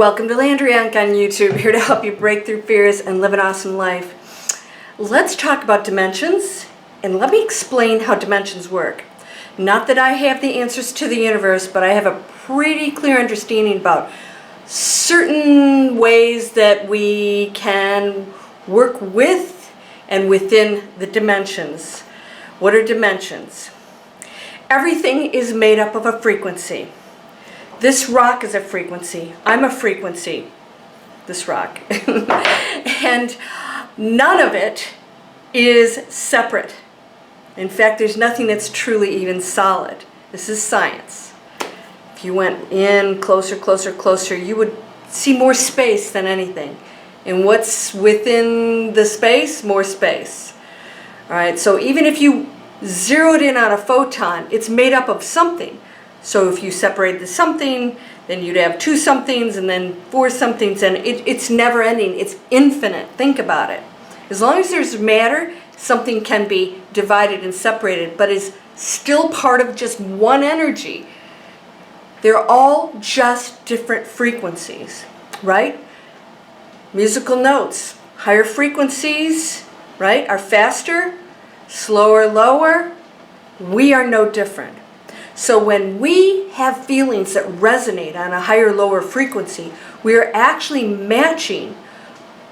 Welcome to Landria Onkka on YouTube, here to help you break through fears and live an awesome life. Let's talk about dimensions, and let me explain how dimensions work. Not that I have the answers to the universe, but I have a pretty clear understanding about certain ways that we can work with and within the dimensions. What are dimensions? Everything is made up of a frequency. This rock is a frequency. I'm a frequency, this rock. And none of it is separate. In fact, there's nothing that's truly even solid. This is science. If you went in closer, closer, closer, you would see more space than anything. And what's within the space? More space. All right, so even if you zeroed in on a photon, it's made up of something. So if you separate the something, then you'd have two somethings and then four somethings, and it's never ending. It's infinite. Think about it. As long as there's matter, something can be divided and separated, but is still part of just one energy. They're all just different frequencies, right? Musical notes, higher frequencies, right, are faster, slower, lower. We are no different. So when we have feelings that resonate on a higher, lower frequency, we are actually matching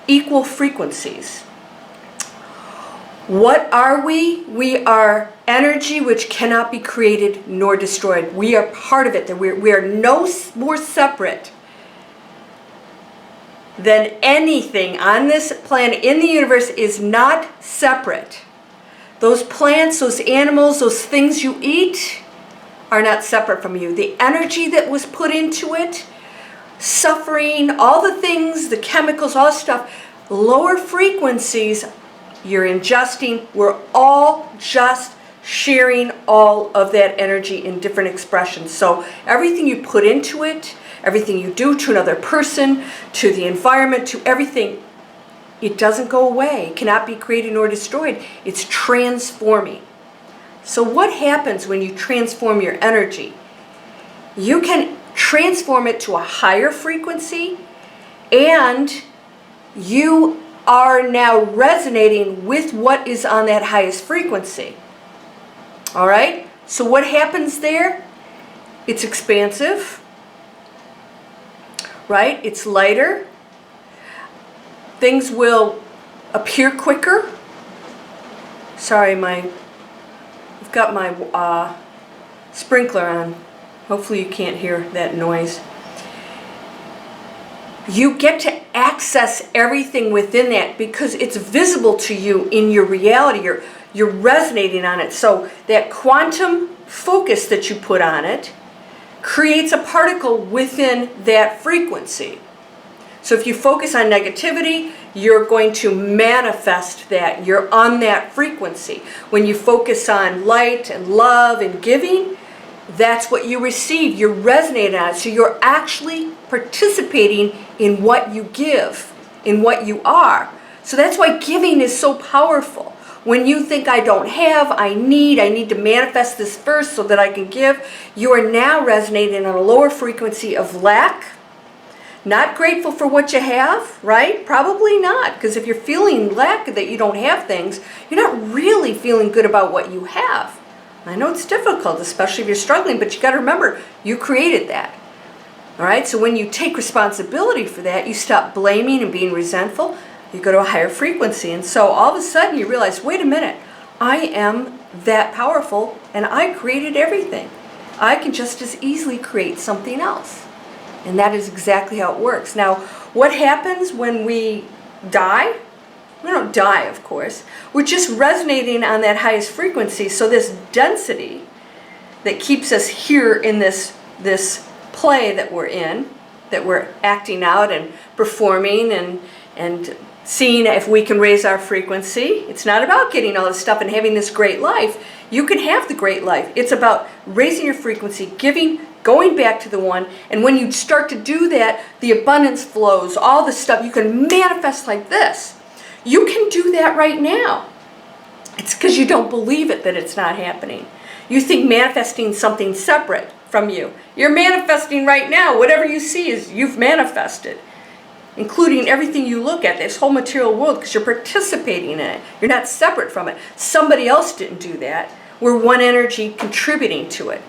equal frequencies. What are we? We are energy which cannot be created nor destroyed. We are part of it. That we are no more separate than anything on this planet. In the universe is not separate. Those plants, those animals, those things you eat are not separate from you. The energy that was put into it, suffering, all the things, the chemicals, all the stuff, lower frequencies you're ingesting, we're all just sharing all of that energy in different expressions. So everything you put into it, everything you do to another person, to the environment, to everything, it doesn't go away. It cannot be created nor destroyed. It's transforming. So what happens when you transform your energy? You can transform it to a higher frequency, and you are now resonating with what is on that highest frequency. All right? So what happens there? It's expansive, right? It's lighter. Things will appear quicker. Sorry, I've got my sprinkler on. Hopefully you can't hear that noise. You get to access everything within that because it's visible to you in your reality. You're resonating on it. So that quantum focus that you put on it creates a particle within that frequency. So if you focus on negativity, you're going to manifest that. You're on that frequency. When you focus on light and love and giving, that's what you receive. You're resonating on it. So you're actually participating in what you give, in what you are. So that's why giving is so powerful. When you think, I don't have, I need to manifest this first so that I can give, you are now resonating on a lower frequency of lack. Not grateful for what you have, right? Probably not, because if you're feeling lack that you don't have things, you're not really feeling good about what you have. I know it's difficult, especially if you're struggling, but you got to remember, you created that. All right, so when you take responsibility for that, you stop blaming and being resentful, you go to a higher frequency. And so all of a sudden you realize, wait a minute, I am that powerful and I created everything. I can just as easily create something else. And that is exactly how it works. Now, what happens when we die? We don't die, of course. We're just resonating on that highest frequency. So this density that keeps us here in this play that we're in, that we're acting out and performing and seeing if we can raise our frequency. It's not about getting all this stuff and having this great life. You can have the great life. It's about raising your frequency, giving, going back to the one, and when you start to do that, the abundance flows, all the stuff, you can manifest like this. You can do that right now. It's because you don't believe it that it's not happening. You think manifesting something separate. from you. You're manifesting right now. Whatever you see is you've manifested, including everything you look at, this whole material world, because you're participating in it. You're not separate from it. Somebody else didn't do that. We're one energy contributing to it.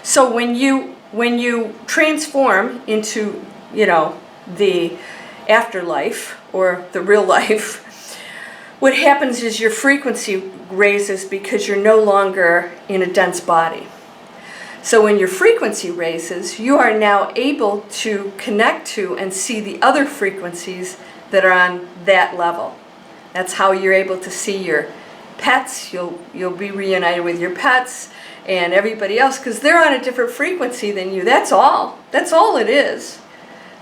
So when you transform into, the afterlife or the real life, what happens is your frequency raises because you're no longer in a dense body. So when your frequency raises, you are now able to connect to and see the other frequencies that are on that level. That's how you're able to see your pets. You'll be reunited with your pets and everybody else because they're on a different frequency than you. That's all. That's all it is.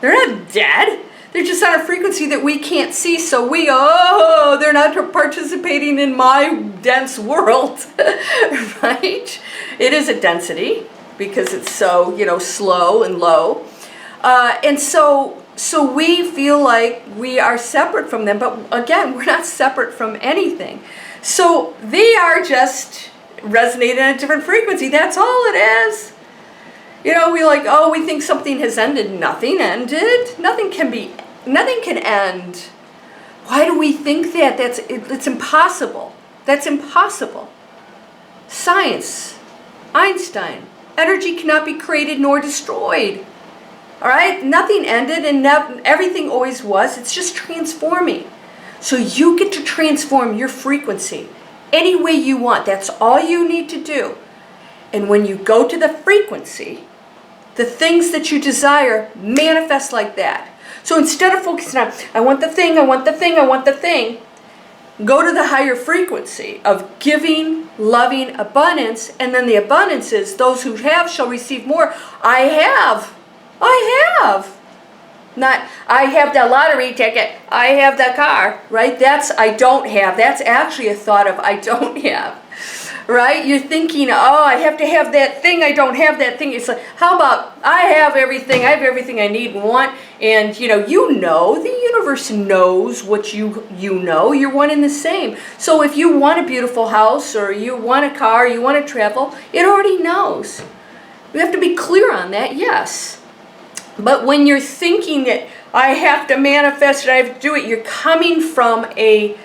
They're not dead. They're just on a frequency that we can't see, so we go, oh, they're not participating in my dense world, right? It is a density because it's so, slow and low. And so we feel like we are separate from them, but again, we're not separate from anything. So they are just resonating at a different frequency. That's all it is. We think something has ended. Nothing ended. Nothing can end. Why do we think that? It's impossible. That's impossible. Science, Einstein, energy cannot be created nor destroyed. All right? Nothing ended and everything always was. It's just transforming. So you get to transform your frequency any way you want. That's all you need to do. And when you go to the frequency, the things that you desire manifest like that. So instead of focusing on, I want the thing, I want the thing, I want the thing, go to the higher frequency of giving, loving, abundance, and then the abundance is those who have shall receive more. I have. Not, I have the lottery ticket, I have the car, right? That's I don't have. That's actually a thought of I don't have. Right? You're thinking, oh, I have to have that thing. I don't have that thing. It's like, how about I have everything. I have everything I need and want. And, the universe knows what you know. You're one and the same. So if you want a beautiful house or you want a car, you want to travel, it already knows. You have to be clear on that, yes. But when you're thinking that I have to manifest it, I have to do it, you're coming from a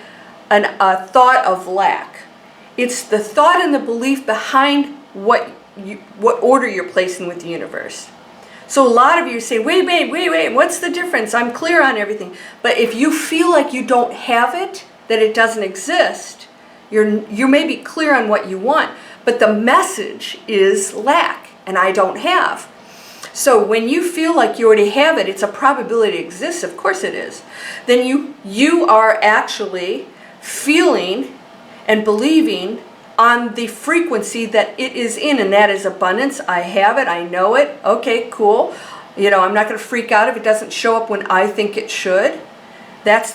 thought of lack. It's the thought and the belief behind what order you're placing with the universe. So a lot of you say, wait, what's the difference? I'm clear on everything. But if you feel like you don't have it, that it doesn't exist, you may be clear on what you want, but the message is lack, and I don't have. So when you feel like you already have it, it's a probability it exists, of course it is. Then you are actually feeling and believing on the frequency that it is in, and that is abundance. I have it, I know it, okay, cool. I'm not going to freak out if it doesn't show up when I think it should. That's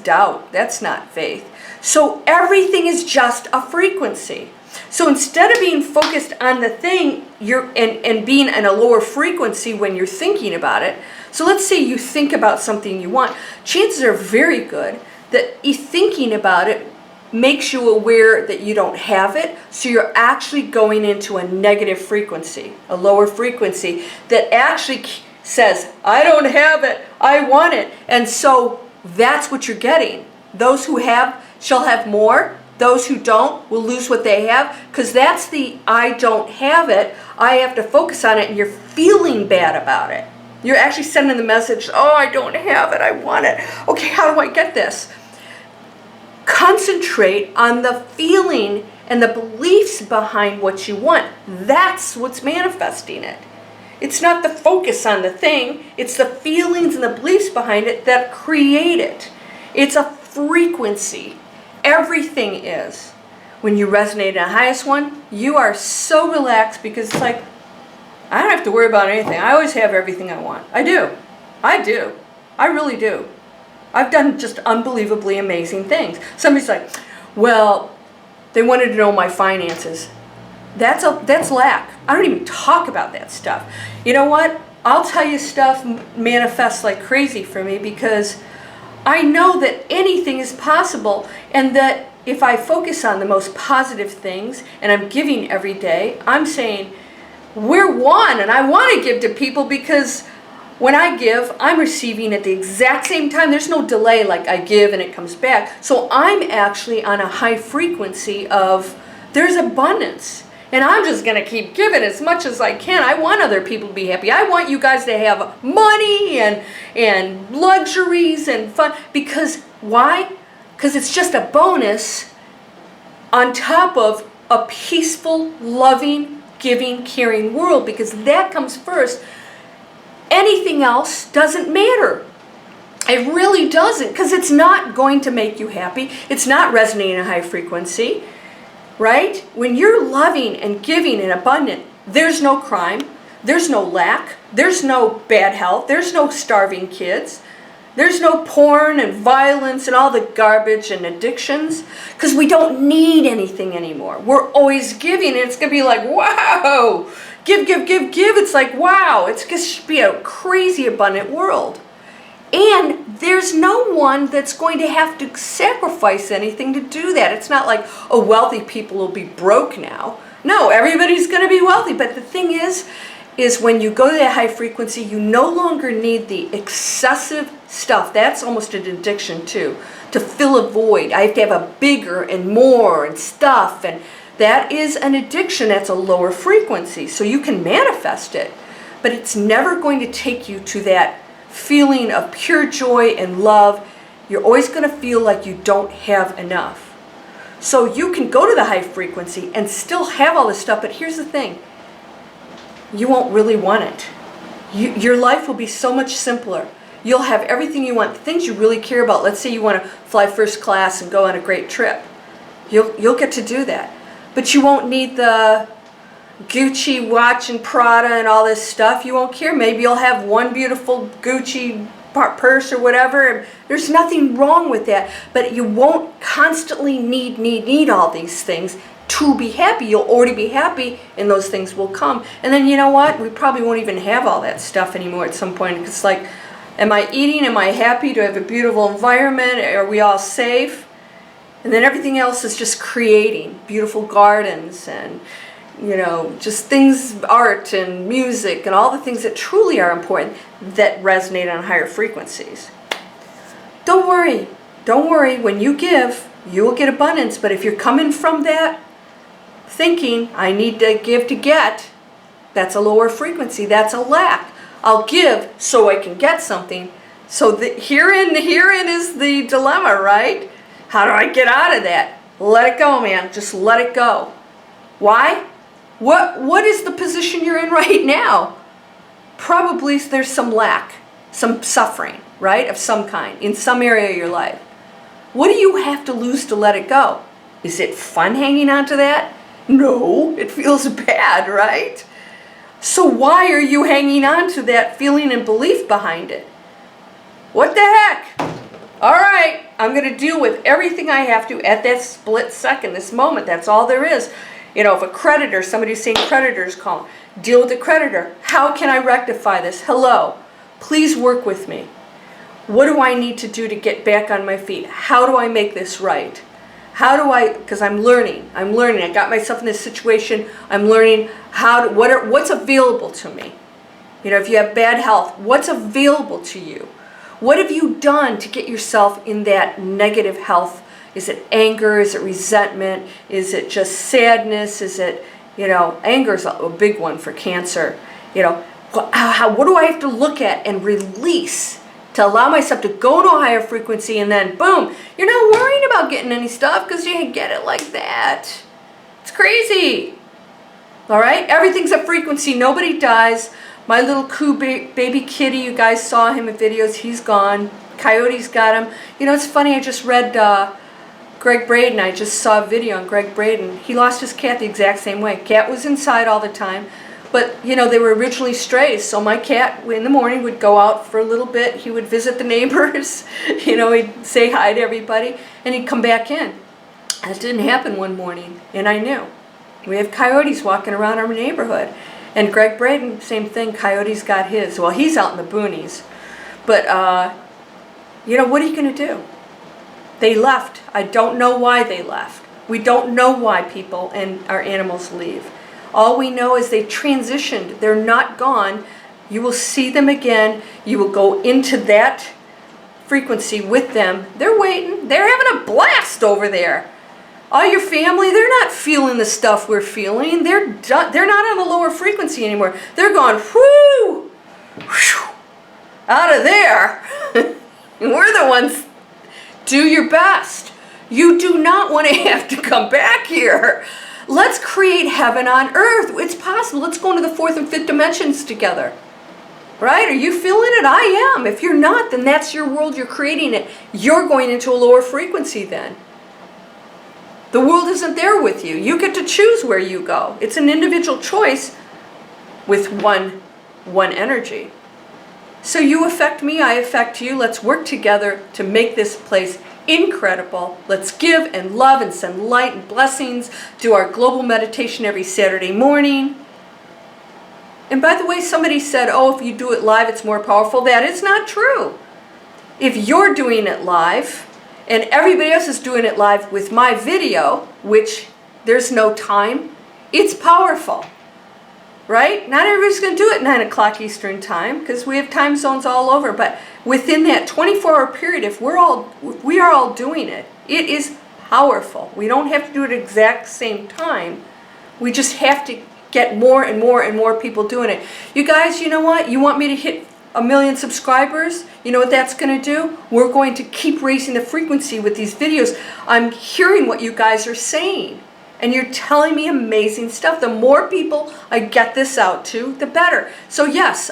doubt, that's not faith. So everything is just a frequency. So instead of being focused on the thing, and being in a lower frequency when you're thinking about it, so let's say you think about something you want, chances are very good that thinking about it makes you aware that you don't have it, so you're actually going into a negative frequency, a lower frequency that actually says, I don't have it, I want it. And so that's what you're getting. Those who have shall have more. Those who don't will lose what they have, because that's the I don't have it, I have to focus on it, and you're feeling bad about it. You're actually sending the message, oh, I don't have it, I want it. Okay, how do I get this? Concentrate on the feeling and the beliefs behind what you want. That's what's manifesting it. It's not the focus on the thing, it's the feelings and the beliefs behind it that create it. It's a frequency. Everything is. When you resonate in the highest one, you are so relaxed because it's like, I don't have to worry about anything. I always have everything I want. I do. I really do. I've done just unbelievably amazing things. Somebody's like, well, they wanted to know my finances. That's lack. I don't even talk about that stuff. You know what? I'll tell you stuff manifests like crazy for me because I know that anything is possible, and that if I focus on the most positive things and I'm giving every day, I'm saying we're one, and I want to give to people because when I give, I'm receiving at the exact same time. There's no delay, like I give and it comes back. So I'm actually on a high frequency of there's abundance. And I'm just going to keep giving as much as I can. I want other people to be happy. I want you guys to have money and luxuries and fun. Because why? Because it's just a bonus on top of a peaceful, loving, giving, caring world. Because that comes first. Anything else doesn't matter. It really doesn't, because it's not going to make you happy. It's not resonating at a high frequency, right? When you're loving and giving and abundant, there's no crime, there's no lack, there's no bad health, there's no starving kids, there's no porn and violence and all the garbage and addictions, because we don't need anything anymore. We're always giving, and it's going to be like, wow! Give, give, give, give. It's like, wow, it's going to be a crazy abundant world. And there's no one that's going to have to sacrifice anything to do that. It's not like, oh, wealthy people will be broke now. No, everybody's going to be wealthy. But the thing is when you go to that high frequency, you no longer need the excessive stuff. That's almost an addiction too, to fill a void. I have to have a bigger and more and stuff, and that is an addiction. That's a lower frequency. So you can manifest it, but it's never going to take you to that feeling of pure joy and love. You're always going to feel like you don't have enough. So you can go to the high frequency and still have all this stuff, but here's the thing. You won't really want it. Your life will be so much simpler. You'll have everything you want, the things you really care about. Let's say you want to fly first class and go on a great trip. You'll get to do that. But you won't need the Gucci watch and Prada and all this stuff. You won't care. Maybe you'll have one beautiful Gucci purse or whatever. There's nothing wrong with that. But you won't constantly need all these things to be happy. You'll already be happy, and those things will come. And then you know what? We probably won't even have all that stuff anymore at some point. It's like, am I eating? Am I happy? Do I have a beautiful environment? Are we all safe? And then everything else is just creating beautiful gardens and, you know, just things, art and music and all the things that truly are important that resonate on higher frequencies. Don't worry. Don't worry. When you give, you will get abundance. But if you're coming from that thinking, I need to give to get, that's a lower frequency. That's a lack. I'll give so I can get something. So herein is the dilemma, right? How do I get out of that? Let it go, man. Just let it go. Why? What is the position you're in right now? Probably there's some lack, some suffering, right, of some kind in some area of your life. What do you have to lose to let it go? Is it fun hanging on to that? No, it feels bad, right? So why are you hanging on to that feeling and belief behind it? What the heck? All right, I'm going to deal with everything I have to at that split second, this moment. That's all there is. You know, if a creditor, somebody's saying creditors call, deal with the creditor. How can I rectify this? Hello, please work with me. What do I need to do to get back on my feet? How do I make this right? How do I, because I'm learning. I got myself in this situation. I'm learning what's available to me. You know, if you have bad health, what's available to you? What have you done to get yourself in that negative health? Is it anger? Is it resentment? Is it just sadness? Is it, you know, anger is a big one for cancer. You know, what do I have to look at and release to allow myself to go to a higher frequency, and then boom, you're not worrying about getting any stuff because you get it like that. It's crazy. All right? Everything's a frequency. Nobody dies. My little baby kitty, you guys saw him in videos. He's gone. Coyote's got him. You know, it's funny. I just read Greg Braden. I just saw a video on Greg Braden. He lost his cat the exact same way. Cat was inside all the time. But, you know, they were originally strays. So my cat, in the morning, would go out for a little bit. He would visit the neighbors. You know, he'd say hi to everybody. And he'd come back in. That didn't happen one morning. And I knew. We have coyotes walking around our neighborhood. And Greg Braden, same thing. Coyote's got his. Well, he's out in the boonies. But, you know, what are you going to do? They left. I don't know why they left. We don't know why people and our animals leave. All we know is they transitioned. They're not gone. You will see them again. You will go into that frequency with them. They're waiting. They're having a blast over there. All your family, they're not feeling the stuff we're feeling. They're not on a lower frequency anymore. They're going, whoo, whew, out of there. We're the ones. Do your best. You do not want to have to come back here. Let's create heaven on earth. It's possible. Let's go into the 4th and 5th dimensions together. Right? Are you feeling it? I am. If you're not, then that's your world. You're creating it. You're going into a lower frequency then. The world isn't there with you. You get to choose where you go. It's an individual choice with one energy. So you affect me, I affect you. Let's work together to make this place incredible. Let's give and love and send light and blessings. Do our global meditation every Saturday morning. And by the way, somebody said, oh, if you do it live, it's more powerful. That is not true. If you're doing it live and everybody else is doing it live with my video, which there's no time, it's powerful. Right? Not everybody's going to do it at 9 o'clock Eastern time because we have time zones all over. But within that 24-hour period, if we are all doing it, it is powerful. We don't have to do it at exact same time. We just have to get more and more and more people doing it. You guys, you know what? You want me to hit 1 million subscribers? You know what that's going to do? We're going to keep raising the frequency with these videos. I'm hearing what you guys are saying. And you're telling me amazing stuff. The more people I get this out to, the better. So yes,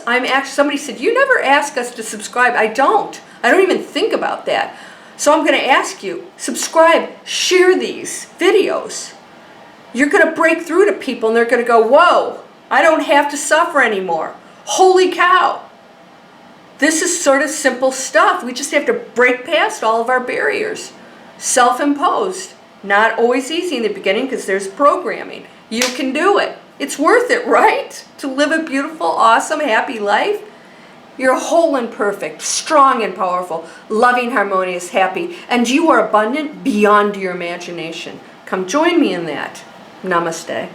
somebody said, you never ask us to subscribe. I don't even think about that. So I'm going to ask you, subscribe, share these videos. You're going to break through to people and they're going to go, whoa, I don't have to suffer anymore. Holy cow. This is sort of simple stuff. We just have to break past all of our barriers. Self-imposed. Not always easy in the beginning because there's programming. You can do it. It's worth it, right? To live a beautiful, awesome, happy life. You're whole and perfect, strong and powerful, loving, harmonious, happy, and you are abundant beyond your imagination. Come join me in that. Namaste.